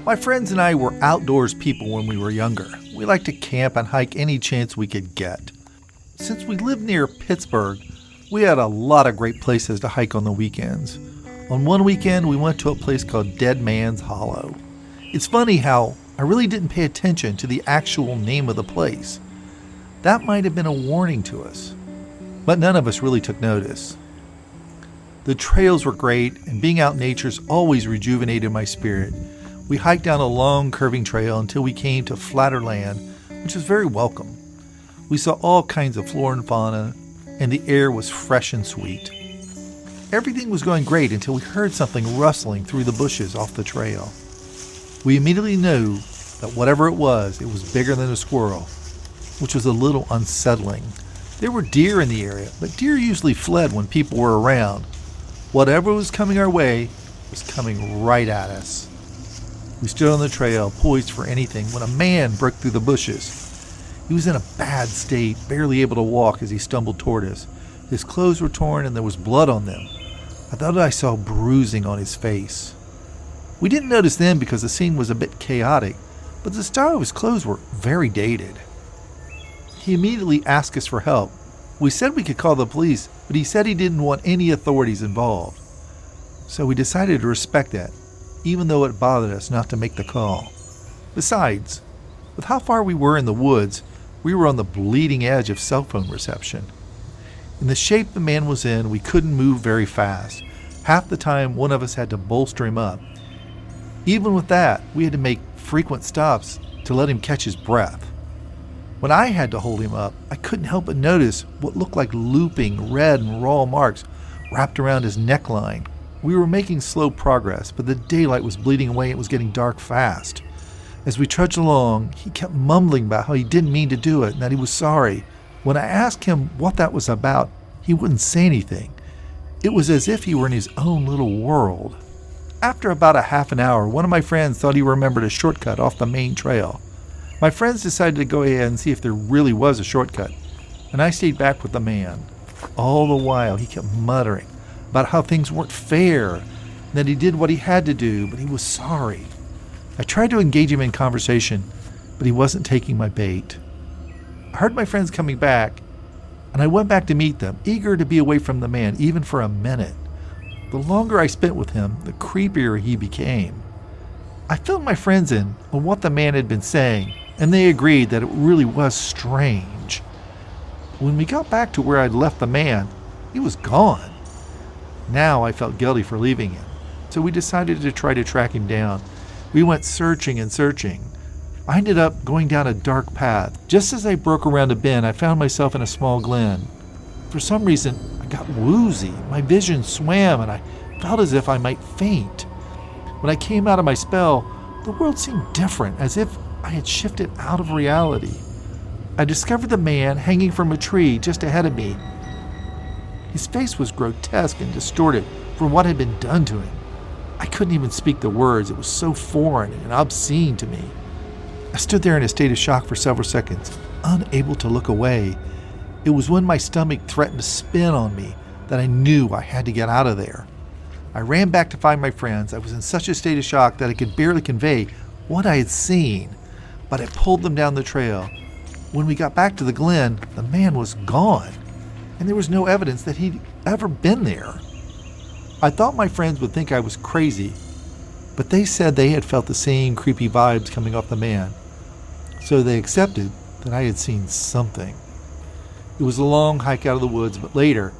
My friends and I were outdoors people when we were younger. We liked to camp and hike any chance we could get. Since we lived near Pittsburgh, we had a lot of great places to hike on the weekends. On one weekend, we went to a place called Deadman's Hollow. It's funny how I really didn't pay attention to the actual name of the place. That might have been a warning to us, but none of us really took notice. The trails were great, and being out in nature's always rejuvenated my spirit. We hiked down a long, curving trail until we came to flatter land, which was very welcome. We saw all kinds of flora and fauna, and the air was fresh and sweet. Everything was going great until we heard something rustling through the bushes off the trail. We immediately knew that whatever it was bigger than a squirrel, which was a little unsettling. There were deer in the area, but deer usually fled when people were around. Whatever was coming our way was coming right at us. We stood on the trail, poised for anything, when a man broke through the bushes. He was in a bad state, barely able to walk as he stumbled toward us. His clothes were torn and there was blood on them. I thought I saw bruising on his face. We didn't notice then because the scene was a bit chaotic, but the style of his clothes were very dated. He immediately asked us for help. We said we could call the police, but he said he didn't want any authorities involved. So we decided to respect that, even though it bothered us not to make the call. Besides, with how far we were in the woods, we were on the bleeding edge of cell phone reception. In the shape the man was in, we couldn't move very fast. Half the time, one of us had to bolster him up. Even with that, we had to make frequent stops to let him catch his breath. When I had to hold him up, I couldn't help but notice what looked like looping red and raw marks wrapped around his neckline. We were making slow progress, but the daylight was bleeding away and it was getting dark fast. As we trudged along, he kept mumbling about how he didn't mean to do it and that he was sorry. When I asked him what that was about, he wouldn't say anything. It was as if he were in his own little world. After about a half an hour, one of my friends thought he remembered a shortcut off the main trail. My friends decided to go ahead and see if there really was a shortcut, and I stayed back with the man. All the while, he kept muttering about how things weren't fair, and that he did what he had to do, but he was sorry. I tried to engage him in conversation, but he wasn't taking my bait. I heard my friends coming back, and I went back to meet them, eager to be away from the man, even for a minute. The longer I spent with him, the creepier he became. I filled my friends in on what the man had been saying, and they agreed that it really was strange. When we got back to where I'd left the man, he was gone. Now I felt guilty for leaving him, so we decided to try to track him down. We went searching and searching. I ended up going down a dark path. Just as I broke around a bend, I found myself in a small glen. For some reason, I got woozy. My vision swam, and I felt as if I might faint. When I came out of my spell, the world seemed different, as if I had shifted out of reality. I discovered the man hanging from a tree just ahead of me. His face was grotesque and distorted from what had been done to him. I couldn't even speak the words. It was so foreign and obscene to me. I stood there in a state of shock for several seconds, unable to look away. It was when my stomach threatened to spin on me that I knew I had to get out of there. I ran back to find my friends. I was in such a state of shock that I could barely convey what I had seen, but I pulled them down the trail. When we got back to the glen, the man was gone, and there was no evidence that he'd ever been there. I thought my friends would think I was crazy, but they said they had felt the same creepy vibes coming off the man, so they accepted that I had seen something. It was a long hike out of the woods, but later,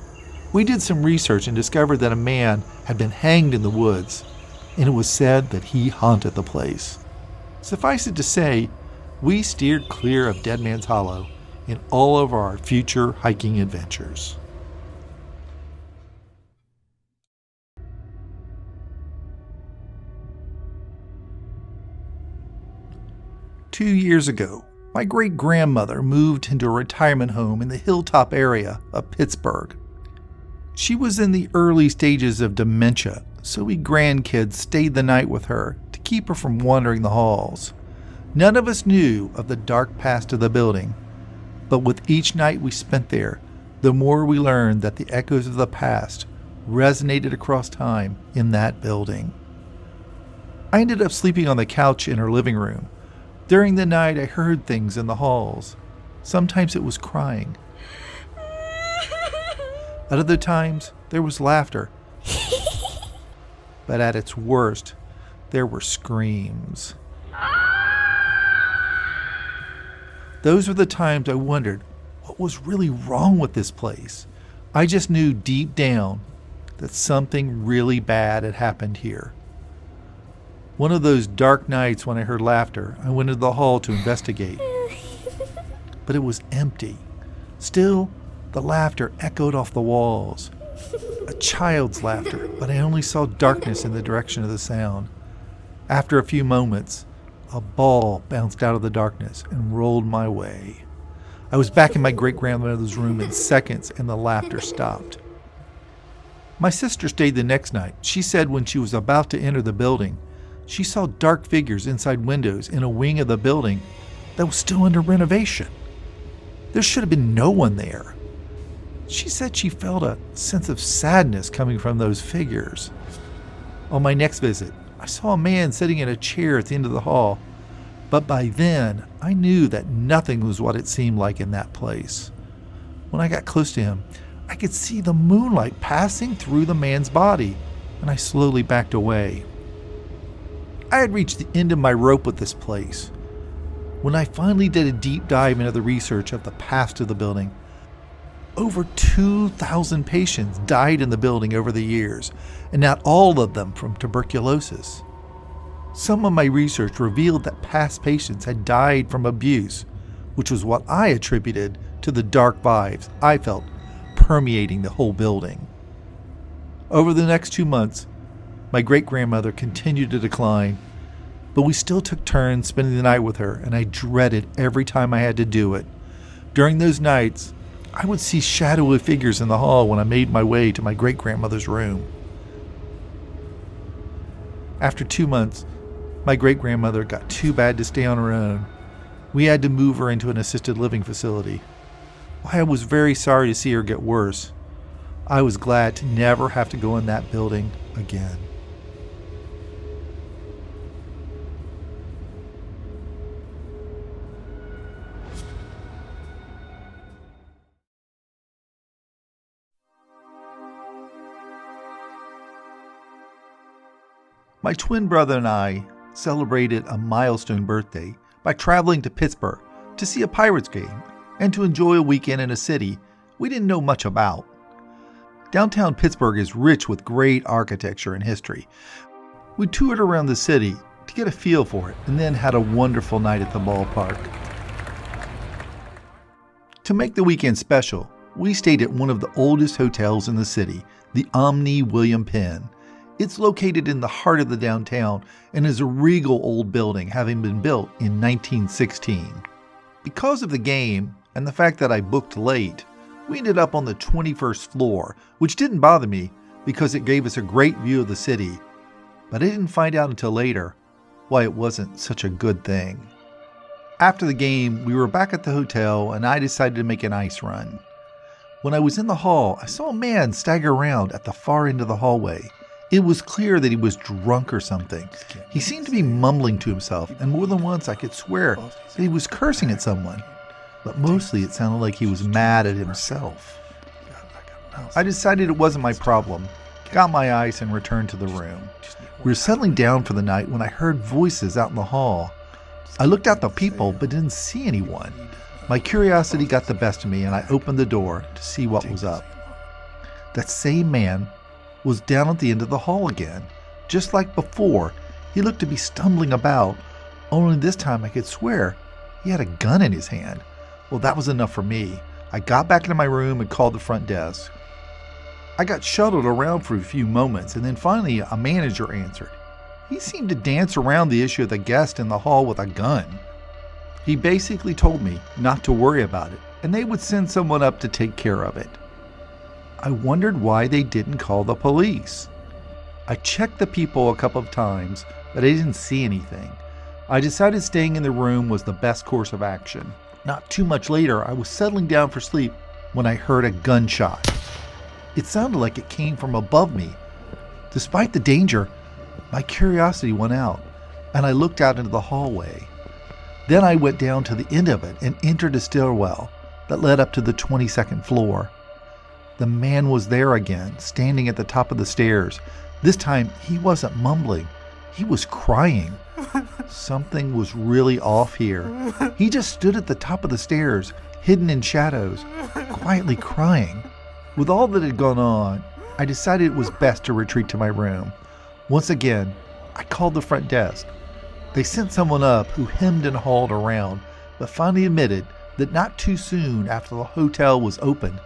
we did some research and discovered that a man had been hanged in the woods, and it was said that he haunted the place. Suffice it to say, we steered clear of Deadman's Hollow in all of our future hiking adventures. Two years ago, my great-grandmother moved into a retirement home in the hilltop area of Pittsburgh. She was in the early stages of dementia, so we grandkids stayed the night with her to keep her from wandering the halls. None of us knew of the dark past of the building, but with each night we spent there, the more we learned that the echoes of the past resonated across time in that building. I ended up sleeping on the couch in her living room. During the night, I heard things in the halls. Sometimes it was crying. At other times, there was laughter. But at its worst, there were screams. Those were the times I wondered what was really wrong with this place. I just knew deep down that something really bad had happened here. One of those dark nights when I heard laughter, I went into the hall to investigate. But it was empty. Still, the laughter echoed off the walls. A child's laughter, but I only saw darkness in the direction of the sound. After a few moments, a ball bounced out of the darkness and rolled my way. I was back in my great-grandmother's room in seconds, and the laughter stopped. My sister stayed the next night. She said when she was about to enter the building, she saw dark figures inside windows in a wing of the building that was still under renovation. There should have been no one there. She said she felt a sense of sadness coming from those figures. On my next visit, I saw a man sitting in a chair at the end of the hall, but by then I knew that nothing was what it seemed like in that place. When I got close to him, I could see the moonlight passing through the man's body, and I slowly backed away. I had reached the end of my rope with this place. When I finally did a deep dive into the research of the past of the building, over 2,000 patients died in the building over the years, and not all of them from tuberculosis. Some of my research revealed that past patients had died from abuse, which was what I attributed to the dark vibes I felt permeating the whole building. Over the next 2 months, my great-grandmother continued to decline, but we still took turns spending the night with her, and I dreaded every time I had to do it. During those nights, I would see shadowy figures in the hall when I made my way to my great-grandmother's room. After 2 months, my great-grandmother got too bad to stay on her own. We had to move her into an assisted living facility. While I was very sorry to see her get worse, I was glad to never have to go in that building again. My twin brother and I celebrated a milestone birthday by traveling to Pittsburgh to see a Pirates game and to enjoy a weekend in a city we didn't know much about. Downtown Pittsburgh is rich with great architecture and history. We toured around the city to get a feel for it and then had a wonderful night at the ballpark. To make the weekend special, we stayed at one of the oldest hotels in the city, the Omni Penn. It's located in the heart of the downtown and is a regal old building, having been built in 1916. Because of the game and the fact that I booked late, we ended up on the 21st floor, which didn't bother me because it gave us a great view of the city. But I didn't find out until later why it wasn't such a good thing. After the game, we were back at the hotel and I decided to make an ice run. When I was in the hall, I saw a man stagger around at the far end of the hallway. It was clear that he was drunk or something. He seemed to be mumbling to himself, and more than once I could swear that he was cursing at someone. But mostly it sounded like he was mad at himself. I decided it wasn't my problem, got my ice, and returned to the room. We were settling down for the night when I heard voices out in the hall. I looked out the people but didn't see anyone. My curiosity got the best of me, and I opened the door to see what was up. That same man was down at the end of the hall again. Just like before, he looked to be stumbling about, only this time I could swear he had a gun in his hand. Well, that was enough for me. I got back into my room and called the front desk. I got shuttled around for a few moments, and then finally a manager answered. He seemed to dance around the issue of the guest in the hall with a gun. He basically told me not to worry about it, and they would send someone up to take care of it. I wondered why they didn't call the police. I checked the people a couple of times, but I didn't see anything. I decided staying in the room was the best course of action. Not too much later, I was settling down for sleep when I heard a gunshot. It sounded like it came from above me. Despite the danger, My curiosity went out, and I looked out into the hallway. Then I went down to the end of it and entered a stairwell that led up to the 22nd floor. The man was there again, standing at the top of the stairs. This time, he wasn't mumbling. He was crying. Something was really off here. He just stood at the top of the stairs, hidden in shadows, quietly crying. With all that had gone on, I decided it was best to retreat to my room. Once again, I called the front desk. They sent someone up who hemmed and hawed around, but finally admitted that not too soon after the hotel was opened,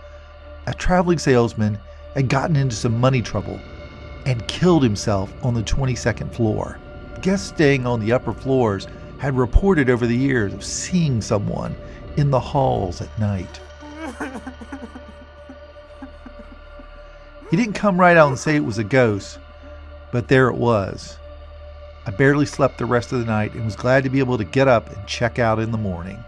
a traveling salesman had gotten into some money trouble and killed himself on the 22nd floor. Guests staying on the upper floors had reported over the years of seeing someone in the halls at night. He didn't come right out and say it was a ghost, but there it was. I barely slept the rest of the night and was glad to be able to get up and check out in the morning.